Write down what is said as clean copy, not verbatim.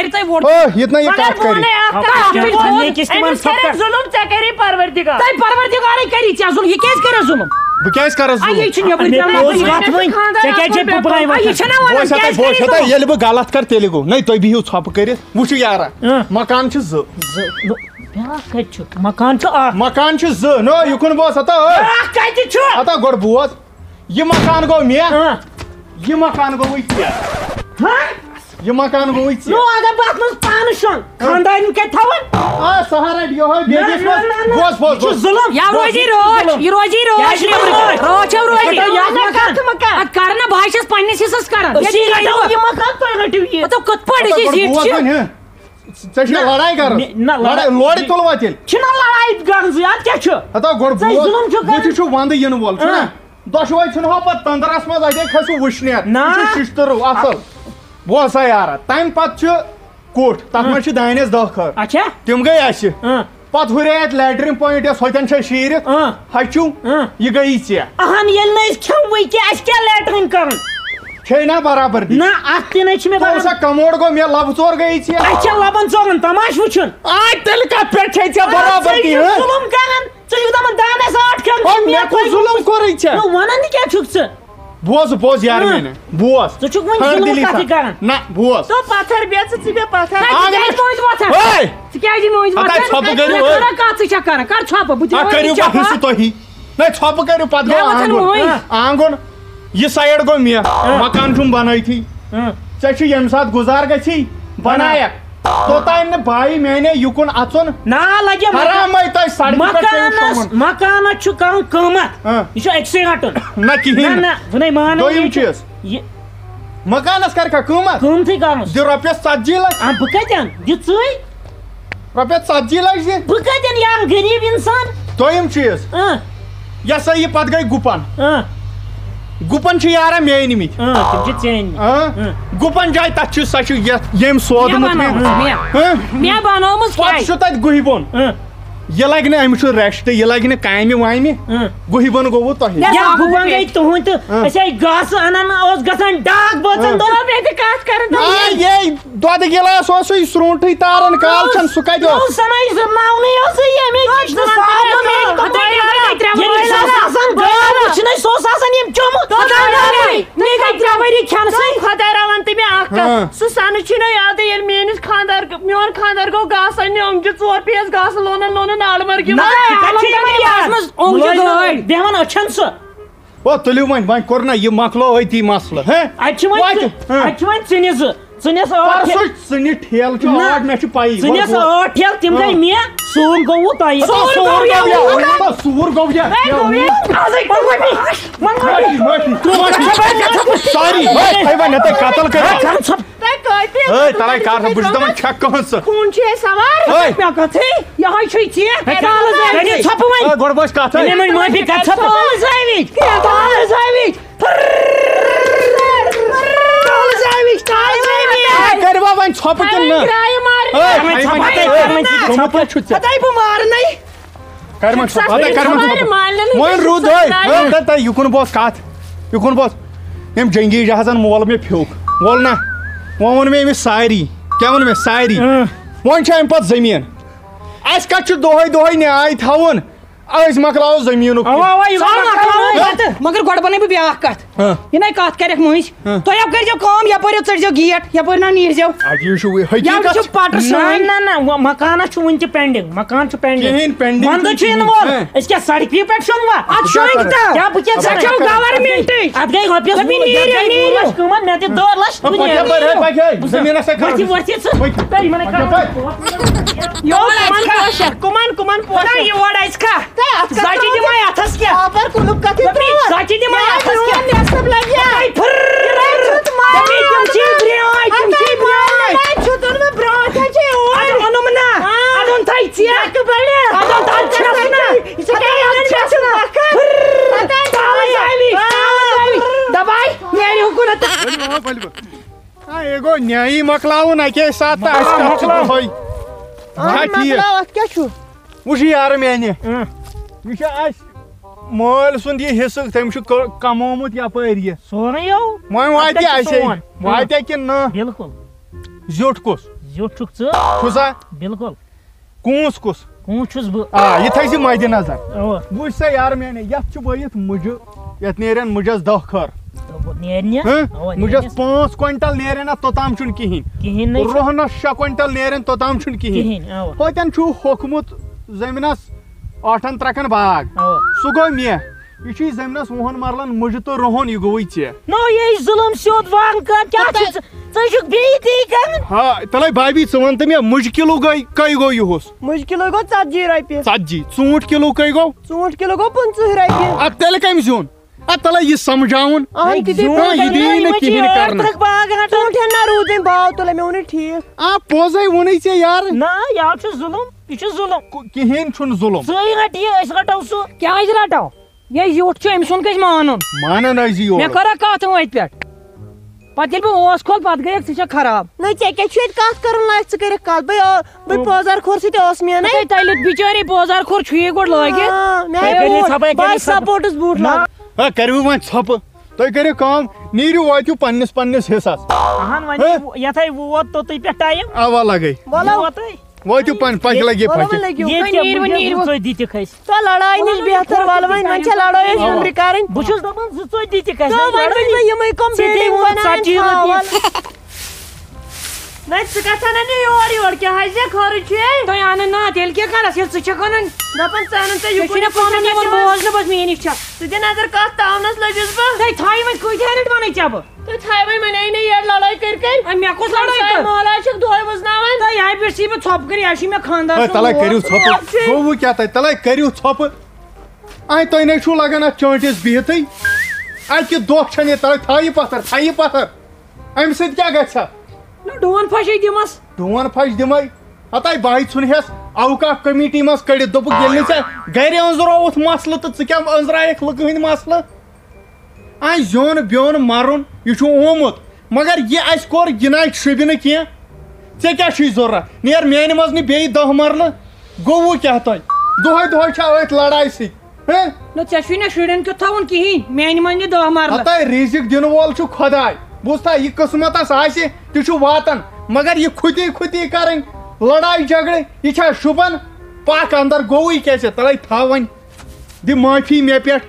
نیرِ تۄہہِ ووٹ یتنا یہ کات کری ظلم ژےٚ کری پروردگار تۄہہِ پروردگارے کری ژےٚ ظلم یہِ کیازِ کَرِ ظلم بہٕ کیازِ کرس یہِ چھِ نیبرٕ یہِ چھَنا وَنان ییٚلہِ بہٕ غلط کر تیٚلہِ گوٚو نَے تُہۍ بِہِو ژھۄپہٕ کٔرِتھ وٕچھِو یارا مکان چھِ زٕ بیٛاکھ کَتہِ چھُ مکان چھُ اکھ مکان چھِ زٕ نو یُکُن بوز ہتا اکھ کَتہِ چھُ ہتا گۄڈٕ بوز یہِ مکان گوٚو مےٚ یہِ مکان گوٚوٕے ژےٚ یہ مکان گوٚوٕے ژےٚ اگر بہٕ اتھ منٛز پانہٕ شۄنٛگ خاندارٮ۪ن کتہِ تھاوَن سہارا یہوے بیٚیِس منٛز بوز بوز ظلم یا روزی روز یہِ روزی روز روز چھو روزی اتھ کر نا بہٕ چھَس پننِس حِصس کران ژےٚ چھِ لڑاے کران لورِ تُلوا تیٚلہِ چھِنہ لڑایہِ گرزٕے اتھ کیٛاہ چھُ ہتا گۄڈٕ بوز بُتھِ چھُ ونٛدٕ یِنہٕ وول چھُنا دۄشوے چھِنہٕ ہو پتہٕ تندرس منٛز اتے کھسِو وٕشنیر یہِ چھُ شِشتٕرٕو اصل بوز سا یارا تمہِ پتہٕ چھُ کوٚٹھ تتھ منٛز چھِ دانٮ۪س 10 خٲر اچھا تِم گٔے اسہِ پتہٕ ہُرے اتہِ لیٹرین پوینٹ یۄس ہوٚتٮ۪ن چھِ شیٖرِتھ ہچوٗ یہِ گٔیی ژےٚ اہن ییٚلہِ نہٕ أسۍ کھٮ۪موٕے کینٛہہ اَسہِ کیٛاہ لیٹرِن کرُن کھیٚیہِ نا برابر نہ اتھ تہِ نَے چھِ مےٚ تو سا کموڈ گوٚو مےٚ لبہٕ ژور گٔیی ژےٚ اَسہِ چھےٚ لبن ژورن تماش وٕچھُن تیٚلہِ کتھ پٮ۪ٹھ چھے ژےٚ برابر ظُلم کران ژٕ چھُکھ دپان دانس 8 کھٮ۪ن مےٚ کوٚت ظُلم کوٚرُے ژےٚ ونان تہِ کیٛاہ چھُکھ ژٕ بوز بوز یار میانہِ بوز ژٕ چھُکھ وۄنۍ ظُلم کتھٕے کران نہ بوز ژٕ پتھر بیٚہہ ژٕ ژٕ بیٚہہ پتھر ژٕ کیٛازِ مٔنٛزۍ وۄتھان کتھ ژٕ چھکھ کران کر ژھۄپہٕ بہٕ کٔرِو پتہٕ حِصہٕ تُہی نہ ژھۄپہٕ کٔرِو پتہٕ گوٚو آنگُن یہِ سایڈ گوٚو مےٚ مکان چھُم بنٲیتھٕے ژےٚ چھُ ییٚمہِ ساتہٕ گُزار گژھی بنایکھ توٚتانۍ نہٕ بایی میانے یُکُن اژُن نا لگہِ حرامے تۄہہِ سڑکہِ پٮ۪ٹھ مکانس چھُ کرُن قۭمتھ یہِ چھُ أکسٕے رٹُن نہ کِہیٖنۍ نہ بہٕ نَے مانان دوٚیِم چیٖز مکانس کرکھا قۭمتھ قۭمتھٕے کرُن دِ رۄپیس 40 لچھ بہٕ کتہِ اَنہٕ دِ ژٕے رۄپیس 40 لچھ دِ بہٕ کتہِ اَنہٕ یارٕ غریٖب انسان دوٚیِم چیٖز یہِ ہسا یہِ پتہٕ گٔے گُپن گُپن چھِ یارا مےٚ أنمٕتۍ تِم چھِ ژےٚ أنمٕتۍ گُپن جاے تتھ چھُ سۄ چھُ یتھ ییٚمۍ سودمُت مےٚ بنٲومٕژ پتہٕ چھُ تتہِ گُہہِ بوٚن یہِ لگہِ نہٕ أمِس چھُ ریسٹ یہِ لگہِ نہٕ کامہِ وامہِ گُہہِ بوٚن گوٚوُ تۄہہِ گُپن گٔے تُہُنٛد تہٕ أسۍ آے گاسہٕ انان اوس گژھان ڈاک بٲژن کتھ کران دۄدٕ گِلاس اوسُے سرٛوٗنٛٹھٕے تاران کال چھَنہٕ سُہ کتہِ اوس سُہ اوس آسان یِم چومُت خۄداے رَوان تہٕ مےٚ اکھ کتھ سُہ سنہٕ چھُنہ یادٕے ییٚلہِ میون خاندار گوٚو گاسہٕ اننہِ یِم چھِ 4 پیٖس گاسہٕ لونان آلمرگہِ بیٚہوان أچھن سُہ تُلِو وۄنۍ کوٚر نہ یہِ مۄکلو أتی مسلہٕ اَتہِ چھِ وۄنۍ ژٕنہِ زٕ ژٕنِس 8 ژٕنہِ ٹھیلہٕ چھُ 8 مےٚ چھُ پَیی ژٕنِس 8 ٹھیلہٕ تِم گٔے مےٚ سوٗر گوٚوُ تۄہہِ سوٗر گوٚو ساری وۄنۍ تۄہہِ قتل کٔرِتھ تَلے کر بہٕ چھُس دپان چھکھ کٕہٕنٛز ژٕ کوٗن چھُ اَسہِ سوار یِہوے چھُے ژےٚ ژھۄپہٕ وۄنۍ گۄڈٕ بوز کتھ معٲفی کر کٔروا وۄنۍ ژھۄپہٕ کِنہٕ نہٕ وۄنۍ روٗد تۄہہِ یُکُن بوز کتھ یُکُن بوز أمۍ جنگی جہازن مول مےٚ پھیوٗک وول نا وۄنۍ ووٚن مےٚ أمِس ساری کیٛاہ ووٚن مےٚ ساری وۄنۍ چھُ اَمہِ پتہٕ زٔمیٖن اَسہِ کتھ چھُ دۄہے نیاے تھاوُن أسۍ مۄکلاوو زٔمیٖنُک مگر گۄڈٕ بنٲے بہٕ بیٛاکھ کتھ یہِ نَے کتھ کرٮ۪کھ مٔنٛزۍ تُہۍ کٔرۍزیو کٲم یپٲرۍ ژٔٹۍزیو گیٹ یپٲرۍ نہ نیٖرزیو نہ مکانس چھُ وُنہِ تہِ پینڈنگ مکان چھُ پینڈنگ ونٛدٕ چھُ یِنہٕ وول أسۍ کیٛاہ سڑکہِ پٮ۪ٹھ شۄنٛگوا اتھ گٔے رۄپیس قۭمتھ مےٚ دِ 2 لچھ یور آسہِ کھا زچہِ دِمے اتھس کیٛاہ زچہِ دِمے اتھس اوٚنُم نا اَدُن تھَے ژےٚ دباے نیرِ حُکوٗمت یہِ گوٚو نیایی مۄکلاوُن اَکے ساتہٕ تہٕ اَسہِ کتھ چھُ ٹھیٖک وٕچھ یارٕ میانہِ یہِ چھُ اَسہِ مٲلۍ سُنٛد یہِ حِصہٕ تٔمۍ چھُ کمومُت یپٲرۍ یہِ سورُے وۄنۍ واتہِ اَسے واتیا کِنہٕ نہٕ بِلکُل زیوٗٹھ کُس زیوٗٹھ چھُکھ ژٕ چھُسا بِلکُل کوٗس کُس کوٗت چھُس بہٕ یہِ تھٲے زِ مدِ نظر اَوا وٕچھ سا یار میانے یتھ چھُ ؤیِتھ مُجہِ یتھ نیرن مُجس 10 کھٔر نیرنہِ اَوا مُجس 5 کوینٹل نیرن اتھ توٚتام چھُنہٕ کِہینۍ کِہینۍ نَے چھُ رۄہنس 6 کوینٹل نیرن توٚتام چھُنہٕ کِہینۍ کِہینۍ اَوا ہوتٮ۪ن چھُ ہوٚکھمُت زٔمیٖنس 8 ترٛکن باغ اَوا سُہ گوٚو مےٚ یہِ چھُے زٔمیٖنس 2 مرلن مُجہِ تہٕ رۄہن یہِ گوٚوٕے ژےٚ نو یہِ ظُلم سیوٚد وان کر کیٛاہ چھُ ژٕ چھُکھ بیٚیہِ تی کران ہا تلے بھابی ژٕ وَن تہٕ مےٚ مُجہِ کِلوٗ کٔہۍ گوٚو یِہُس مُجہِ کِلوٗ گوٚو 40 رۄپیہِ 40 ژوٗنٛٹھۍ کِلوٗ کٔہۍ گوٚو ژوٗنٛٹھۍ کِلوٗ گوٚو 50 رۄپیہِ ادٕ تیٚلہِ کٔمۍ زیوٗن ادٕ تلے یہِ سمجھاوُن اہن تہِ یہِ دی نہٕ کِہینۍ کرنہٕ ژوٗنٛٹھٮ۪ن نہ روٗدٕنۍ باو تُلے مےٚ ووٚنُے ٹھیٖک پوٚزے ووٚنُے ژےٚ یارٕ نہ یہِ چھُ ظُلم یہِ چھُ ظُلم کِہینۍ چھُنہٕ ظُلم ژٕے رٹ یہِ أسۍ رٹو سُہ کیٛازِ رٹو یہِ زیوٗٹھ چھُ أمۍ سُنٛد گژھِ مانُن مانن ٲسۍ مےٚ یور کٔر کتھ وۄنۍ پٮ۪ٹھ پتہٕ ییٚلہِ بہٕ اوس کھول پتہٕ گٔیکھ ژٕ چھکھ خراب نہ ژےٚ کیٛاہ چھُ ییٚتہِ کتھ کرُن لایق ژٕ کٔرِکھ کتھ بہٕ پوزار کھور سۭتۍ اوس مےٚ نَے تیٚلہِ بِچٲری بوزار کھور چھُ یہِ گۄڈٕ لٲگِتھ بہٕ سپورٹس بوٗٹ لاگ کٔرِو وۄنۍ ژھۄپہٕ تُہۍ کٔرِو کٲم نیٖرِو وٲتِو پننِس حِصس اہن وۄنۍ یتھے ووت توٚتُے پٮ۪ٹھ ٹایم اوا لگے ووتٕے وٲتِو پکہِ لگے پکہِ ژٕ دِتِکھ أسۍ تو لڑاے نِش بہتر ول وۄنۍ چھےٚ لڑٲے أسۍ نمبرِ کرٕنۍ بہٕ چھُس دپان ژٕ دِتِکھ یِمے کم نہ ژٕ گژھان نہٕ یور کیٛاہ حظ خٲرٕ چھُ تُہۍ اَنن نا تیٚلہِ کیٛاہ کرس ییٚلہِ ژٕ چھکھ اَنان دپان ژٕ اَنان ژےٚ ژےٚ چھُے نہ پانہٕ یِوان بوزنہٕ بس میٛٲنِس چھکھ ژٕ دِ نظر کتھ تاونس لٔجِس بہٕ تُہۍ تھایہِ وۄنۍ کۭتیاہ لٹہِ وَنَے ژےٚ بہٕ تُہۍ تھایہِ وۄنۍ وَنے نہٕ یورٕ لڑٲے کٔرۍ مےٚ کۄس لڑٲے کٔر مولہٕ چھُکھ دۄہے وٕزناوان تۄہہِ یہِ پٮ۪ٹھ سی بہٕ ژھۄپہٕ کٔرِتھ یہِ چھُ مےٚ خانٛدار تلے کٔرِو ژھۄپہٕ گوٚوٕ کیٛاہ تۄہہِ تلے کٔرِو ژھۄپہٕ تۄہہِ نَے چھُو لگان اتھ چٲنٛٹِس بِہتھٕے اَکہِ دۄہ چھنہٕ یہِ تلے تھایہِ پتھر امہِ سۭتۍ کیٛاہ گژھِ ہا ڈوٗن پھَشے دِمس ڈوٗن پھش دِمے ہتاے بہٕ ژھُنہس اوقاف کمیٹی منٛز کٔڑِتھ دوٚپُکھ ییٚلہِ نہٕ ژےٚ گرِ أنٛزرووُتھ مسلہٕ تہٕ ژٕ کیٛاہ أنٛزرایکھ لُکہٕ ہٕنٛدۍ مسلہٕ زیُن بیوٚن مرُن یہِ چھُ آمُت مگر یہِ اَسہِ کوٚر یہِ نَے شوٗبہِ نہٕ کینٛہہ ژےٚ کیٛاہ چھُے ضروٗرت نیر میانہِ منٛز نہٕ بیٚیہِ 10 مرلہٕ گوٚوُ کیٛاہ تۄہہِ دۄہے چھا أتھۍ لڑایہِ سۭتۍ نہ ژےٚ چھُے نہٕ شُرٮ۪ن کیُتھ تھاوُن کِہینۍ میانہِ منٛز نہِ 10 مرلہٕ ہتاے رِزِق دِنہٕ وول چھُ خۄداے بوٗزتھا یہِ قٕسمتس آسہِ تہِ چھُ واتان مگر یہِ کھُتی کرٕنۍ لڑاے جگڑٕ یہِ چھا شوٗبان پکھ اندر گوٚوٕے کیٛاہ ژےٚ تلے تھاو وۄنۍ دِ معٲفی مےٚ پٮ۪ٹھ